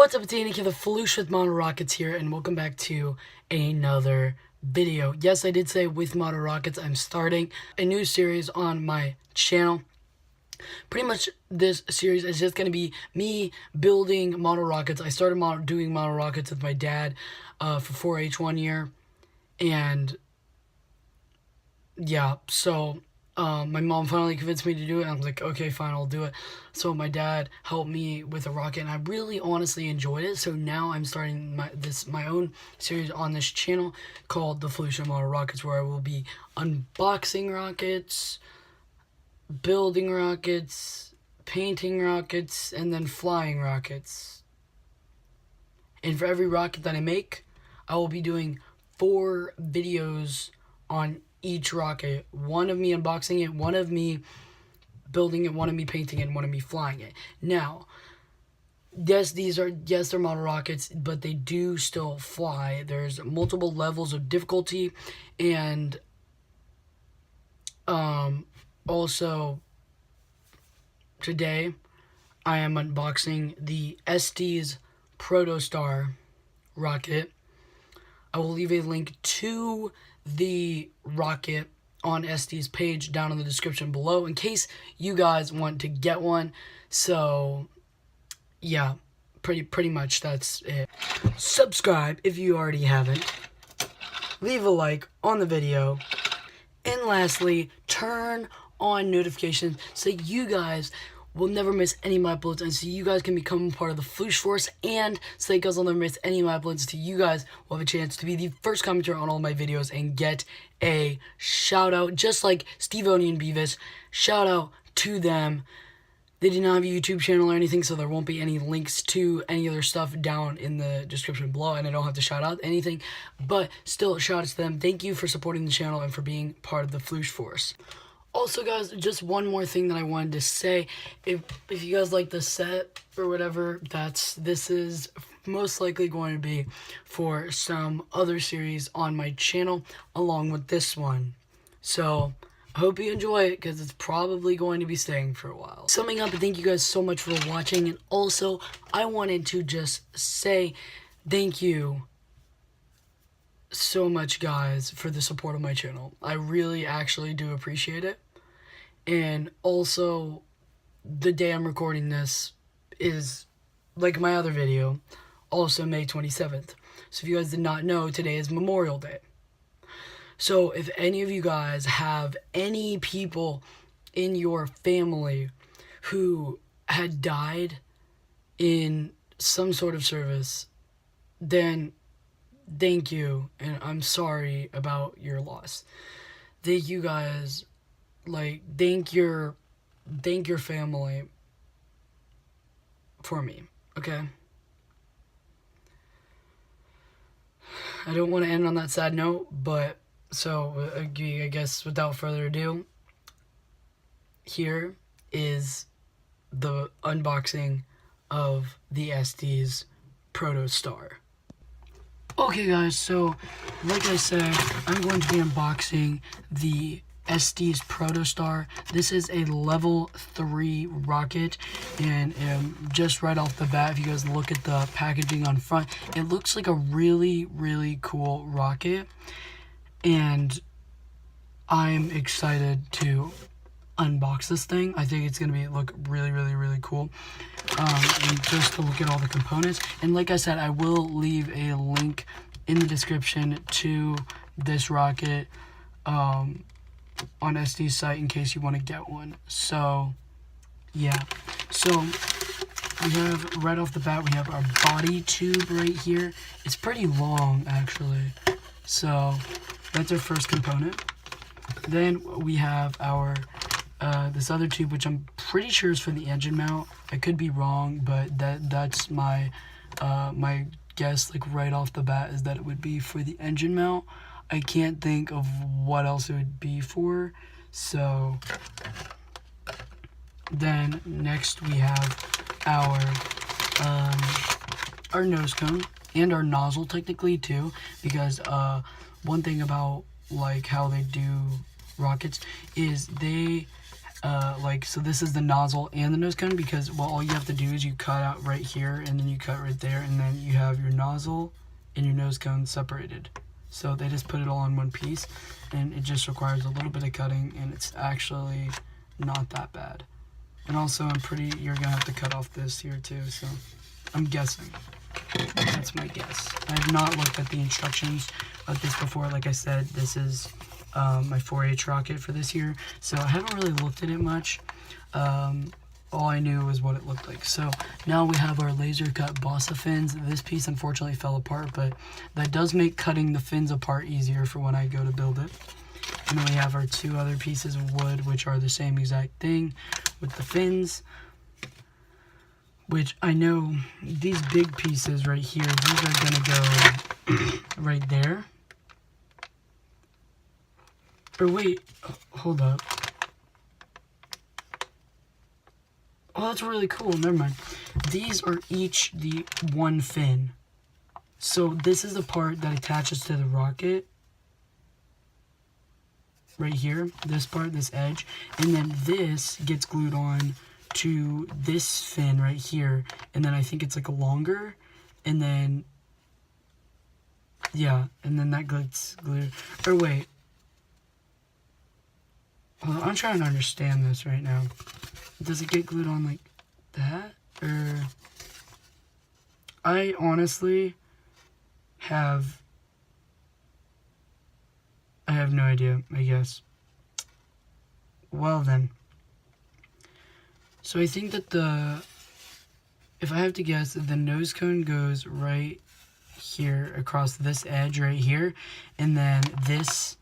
What's up, it's Andy, the Floosh with Mono Rockets here, and welcome back to another video. Yes, I did say with Mono Rockets, I'm starting a new series on my channel. Pretty much this series is just going to be me building Mono Rockets. I started doing Mono Rockets with my dad for 4-H one year, and yeah, so my mom finally convinced me to do it, and I was like, okay, fine, I'll do it. So my dad helped me with a rocket, and I really honestly enjoyed it. So now I'm starting my own series on this channel called the Floosh Mono Rockets, where I will be unboxing rockets, building rockets, painting rockets, and then flying rockets. And for every rocket that I make, I will be doing 4 videos on each rocket. One of me unboxing it, one of me building it, one of me painting it, and one of me flying it. Now, yes, they're model rockets, but they do still fly. There's multiple levels of difficulty, and also today I am unboxing the Estes Protostar rocket. I will leave a link to the rocket on Estes' page down in the description below in case you guys want to get one. So yeah, pretty much that's it. Subscribe if you already haven't. Leave a like on the video. And lastly, turn on notifications so you guys will never miss any of my uploads, and so you guys can become part of the Floosh Force, and so you guys will never miss any of my uploads, so you guys will have a chance to be the first commenter on all my videos and get a shout out, just like Steve Oni and Beavis. Shout out to them. They did not have a YouTube channel or anything, so there won't be any links to any other stuff down in the description below, and I don't have to shout out anything, but still, shout out to them. Thank you for supporting the channel and for being part of the Floosh Force. Also, guys, just one more thing that I wanted to say. If you guys like the set or whatever, this is most likely going to be for some other series on my channel along with this one. So I hope you enjoy it, because it's probably going to be staying for a while. Summing up, thank you guys so much for watching, and also I wanted to just say thank you so much, guys, for the support of my channel. I really actually do appreciate it. And also, the day I'm recording this is, like my other video, also May 27th. So if you guys did not know, today is Memorial Day. So if any of you guys have any people in your family who had died in some sort of service, then thank you, and I'm sorry about your loss. Thank you guys. Like, thank your family for me, okay? I don't want to end on that sad note, but so I guess without further ado, here is the unboxing of the Estes Protostar. Okay, guys, so like I said, I'm going to be unboxing the Estes Protostar. This is a level 3 rocket, and just right off the bat, if you guys look at the packaging on front, it looks like a really cool rocket, and I'm excited to unbox this thing. I think it's gonna look really cool. And just to look at all the components, and like I said, I will leave a link in the description to this rocket on Estes' site in case you want to get one. So yeah, so we have, right off the bat, we have our body tube right here. It's pretty long, actually, so that's our first component. Then we have our this other tube, which I'm pretty sure is for the engine mount. I could be wrong, but that's my my guess, like right off the bat, is that it would be for the engine mount. I can't think of what else it would be for. So then next we have our nose cone and our nozzle, technically, too, because one thing about like how they do rockets is they so this is the nozzle and the nose cone, because well, all you have to do is you cut out right here and then you cut right there, and then you have your nozzle and your nose cone separated. So they just put it all in one piece, and it just requires a little bit of cutting, and it's actually not that bad. And also you're gonna have to cut off this here too, so I'm guessing. That's my guess. I have not looked at the instructions of this before. Like I said, this is my 4H rocket for this year, so I haven't really looked at it much. All I knew was what it looked like. So now we have our laser cut balsa fins. This piece unfortunately fell apart, but that does make cutting the fins apart easier for when I go to build it. And then we have our two other pieces of wood, which are the same exact thing with the fins, which I know these big pieces right here, these are gonna go right there. Or wait, hold up. Oh, that's really cool. Never mind. These are each the one fin. So this is the part that attaches to the rocket. Right here. This part, this edge. And then this gets glued on to this fin right here. And then I think it's like a longer. And then, yeah. And then that gets glued. Or wait. Hold on, I'm trying to understand this right now. Does it get glued on like that? Or I honestly have no idea, I guess. Well then. So I think that if I have to guess, the nose cone goes right here across this edge right here, and then this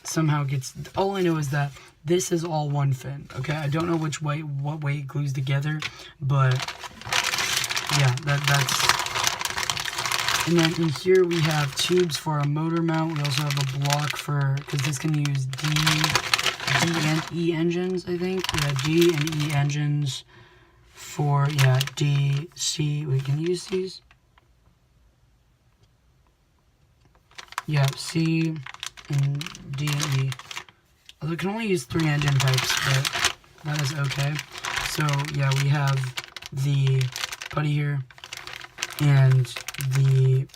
somehow gets, all I know is that this is all one fin, okay? I don't know what way it glues together, but yeah, that's, and then in here we have tubes for a motor mount. We also have a block for, because this can use D and E engines, I think. Yeah, D and E engines for, yeah, D, C, we can use these. Yeah, C and D and E. Although it can only use 3 engine types, but that is okay. So yeah, we have the putty here, and the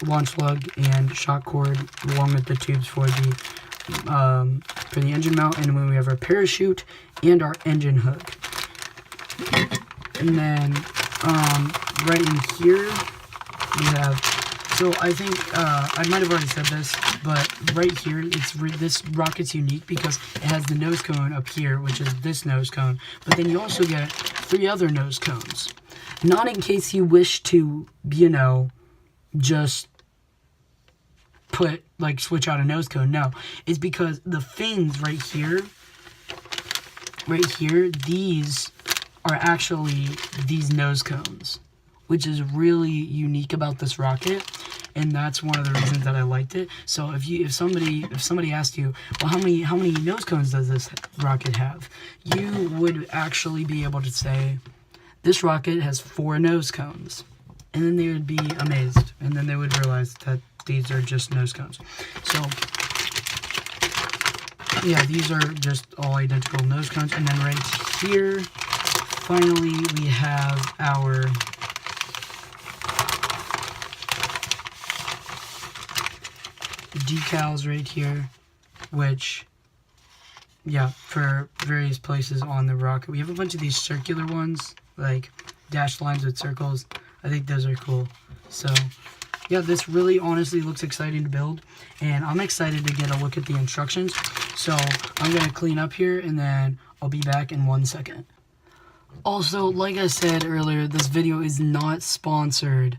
launch lug and shock cord, along with the tubes for the engine mount, and then we have our parachute and our engine hook. And then right in here we have, so I think I might have already said this, but right here this rocket's unique because it has the nose cone up here, which is this nose cone, but then you also get 3 other nose cones. Not in case you wish to, you know, just switch out a nose cone. No, it's because the fins right here, these are actually these nose cones, which is really unique about this rocket, and that's one of the reasons that I liked it. So if somebody asked you, well, how many nose cones does this rocket have, you would actually be able to say, this rocket has 4 nose cones, and then they would be amazed, and then they would realize that these are just nose cones. So yeah, these are just all identical nose cones. And then right here, finally, we have our decals right here, which, yeah, for various places on the rocket. We have a bunch of these circular ones, like dashed lines with circles. I think those are cool. So yeah, this really honestly looks exciting to build, and I'm excited to get a look at the instructions. So I'm going to clean up here, and then I'll be back in 1 second. Also, like I said earlier, this video is not sponsored,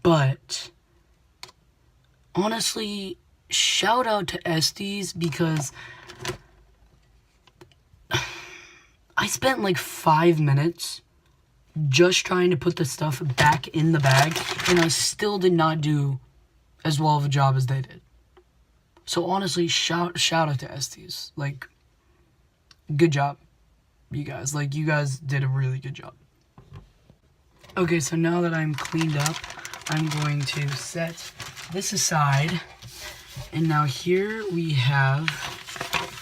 but honestly, shout out to Estes, because I spent like 5 minutes just trying to put the stuff back in the bag, and I still did not do as well of a job as they did. So honestly, shout out to Estes. Like, good job, you guys. Like, you guys did a really good job. Okay, so now that I'm cleaned up, I'm going to set this aside. And now here we have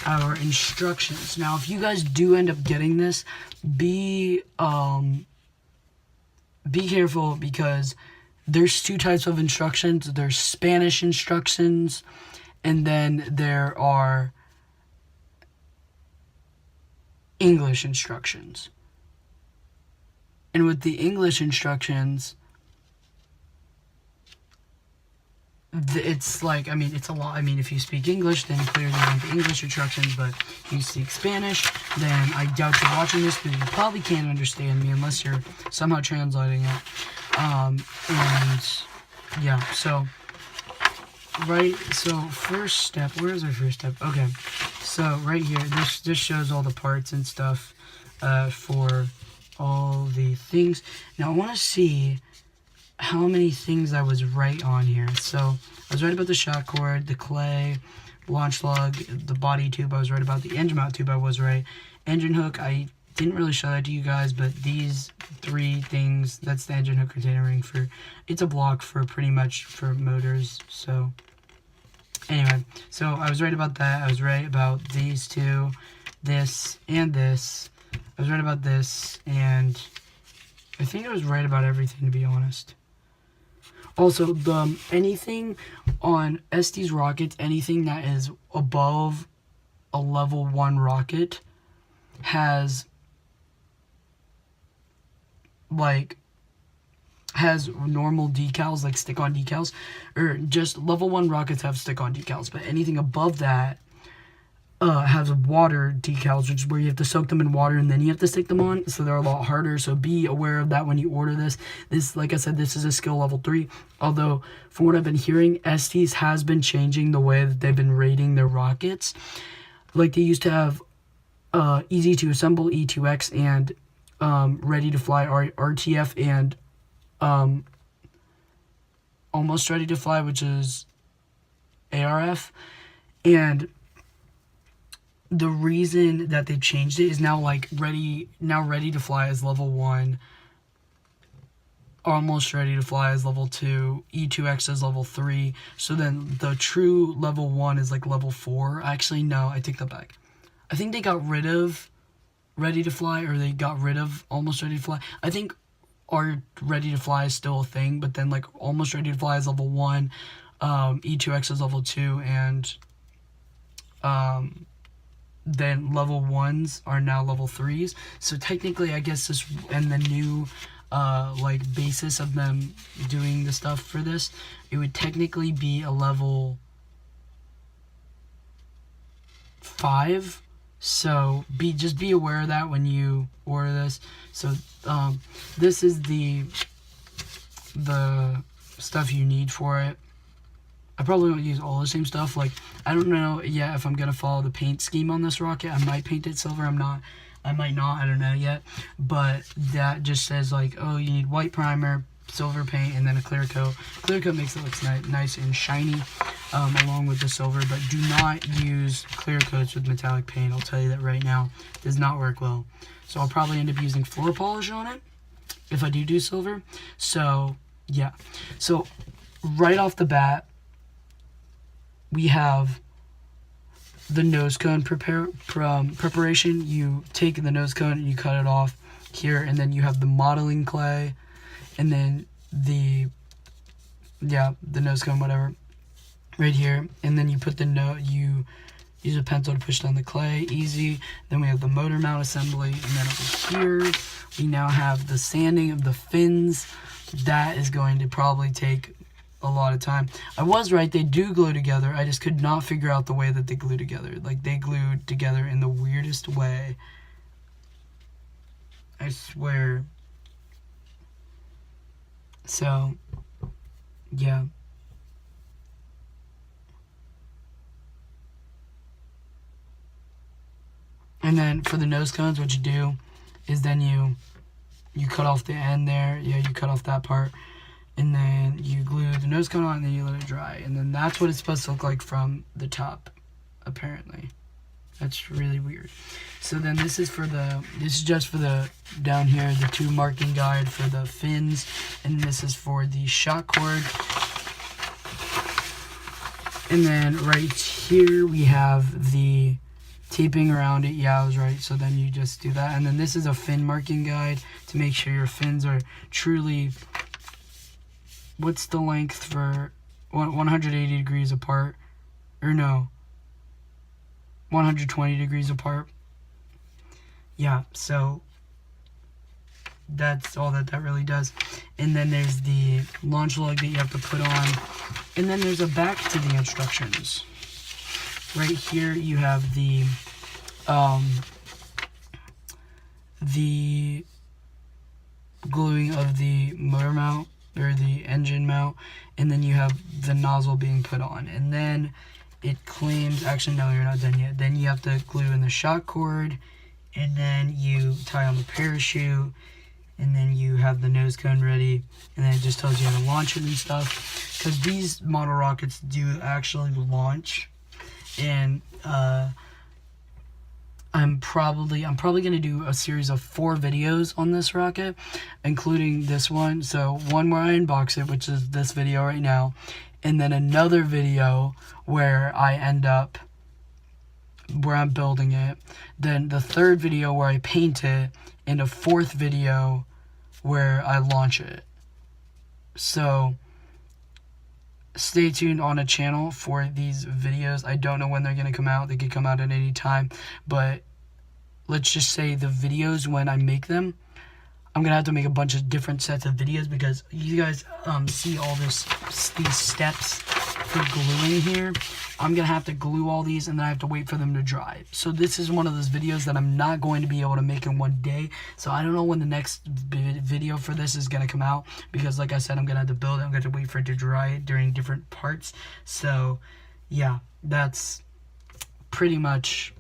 our instructions. Now, if you guys do end up getting this, be careful, because there's two types of instructions. There's Spanish instructions, and then there are English instructions. And with the English instructions, it's like, I mean, it's a lot. I mean, if you speak English, then clearly you want the English instructions, but if you speak Spanish, then I doubt you're watching this, because you probably can't understand me unless you're somehow translating it. And yeah, so first step, where's our first step? Okay, so right here, this shows all the parts and stuff for all the things. Now I want to see how many things I was right on here. So I was right about the shock cord, the clay, launch lug, the body tube. I was right about the engine mount tube. I was right. Engine hook, I didn't really show that to you guys, but these three things, that's the engine hook retainer ring for, it's a block for pretty much for motors. So anyway, so I was right about that. I was right about these two, this and this. I was right about this, and I think I was right about everything, to be honest. Also, anything on Estes rockets, anything that is above a level 1 rocket has normal decals, like stick-on decals, or just level 1 rockets have stick-on decals, but anything above that has water decals, which is where you have to soak them in water and then you have to stick them on, so they're a lot harder. So be aware of that when you order this. This, like I said, this is a skill level 3, although from what I've been hearing, Estes has been changing the way that they've been rating their rockets. Like, they used to have easy to assemble, E2X, and ready to fly, RTF, and almost ready to fly, which is ARF. And the reason that they changed it is now ready to fly is level 1, almost ready to fly is level 2, E2X is level 3. So then the true level 1 is like level 4. Actually, no, I take that back. I think they got rid of ready to fly, or they got rid of almost ready to fly. I think our ready to fly is still a thing, but then like almost ready to fly is level 1, E2X is level 2, and then level 1s are now level 3s. So technically, I guess this, and the new basis of them doing the stuff for this, it would technically be a level 5. So just be aware of that when you order this. So this is the stuff you need for it. I probably won't use all the same stuff. Like, I don't know yet if I'm going to follow the paint scheme on this rocket. I might paint it silver. I might not. I don't know yet. But that just says, like, oh, you need white primer, silver paint, and then a clear coat. Clear coat makes it look nice and shiny along with the silver. But do not use clear coats with metallic paint. I'll tell you that right now. It does not work well. So I'll probably end up using floor polish on it if I do silver. So, yeah. So, right off the bat, we have the nose cone preparation. You take the nose cone and you cut it off here, and then you have the modeling clay, and then the nose cone, whatever, right here, and then you put you use a pencil to push down the clay, easy. Then we have the motor mount assembly, and then over here we now have the sanding of the fins. That is going to probably take a lot of time. I was right, they do glue together. I just could not figure out the way that they glue together. Like, they glued together in the weirdest way. I swear. So, yeah. And then for the nose cones, what you do is then you cut off the end there. Yeah, you cut off that part. And then you glue the nose cone on, and then you let it dry. And then that's what it's supposed to look like from the top, apparently. That's really weird. So then this is just for the, down here, the 2 marking guide for the fins. And this is for the shock cord. And then right here we have the taping around it. Yeah, I was right. So then you just do that. And then this is a fin marking guide to make sure your fins are truly, what's the length for 180 degrees apart, or no, 120 degrees apart. Yeah, so that's all that really does. And then there's the launch lug that you have to put on, and then there's a back to the instructions. Right here you have the gluing of the motor mount or the engine mount, and then you have the nozzle being put on, and then it claims, actually no, you're not done yet. Then you have to glue in the shock cord, and then you tie on the parachute, and then you have the nose cone ready, and then it just tells you how to launch it and stuff, because these model rockets do actually launch. And I'm probably gonna do a series of 4 videos on this rocket, including this one. So one where I unbox it, which is this video right now, and then another video where I'm building it, then the 3rd video where I paint it, and a 4th video where I launch it. So stay tuned on a channel for these videos. I don't know when they're going to come out. They could come out at any time, but let's just say the videos, when I make them, I'm going to have to make a bunch of different sets of videos, because you guys see all these steps for gluing here. I'm going to have to glue all these, and then I have to wait for them to dry. So this is one of those videos that I'm not going to be able to make in one day. So I don't know when the next video for this is going to come out, because like I said, I'm going to have to build it. I'm going to have to wait for it to dry during different parts. So yeah, that's pretty much,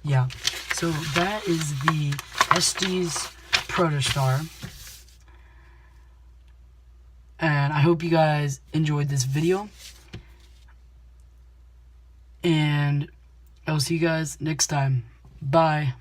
yeah. So that is the Estes Protostar. And I hope you guys enjoyed this video. And I'll see you guys next time. Bye.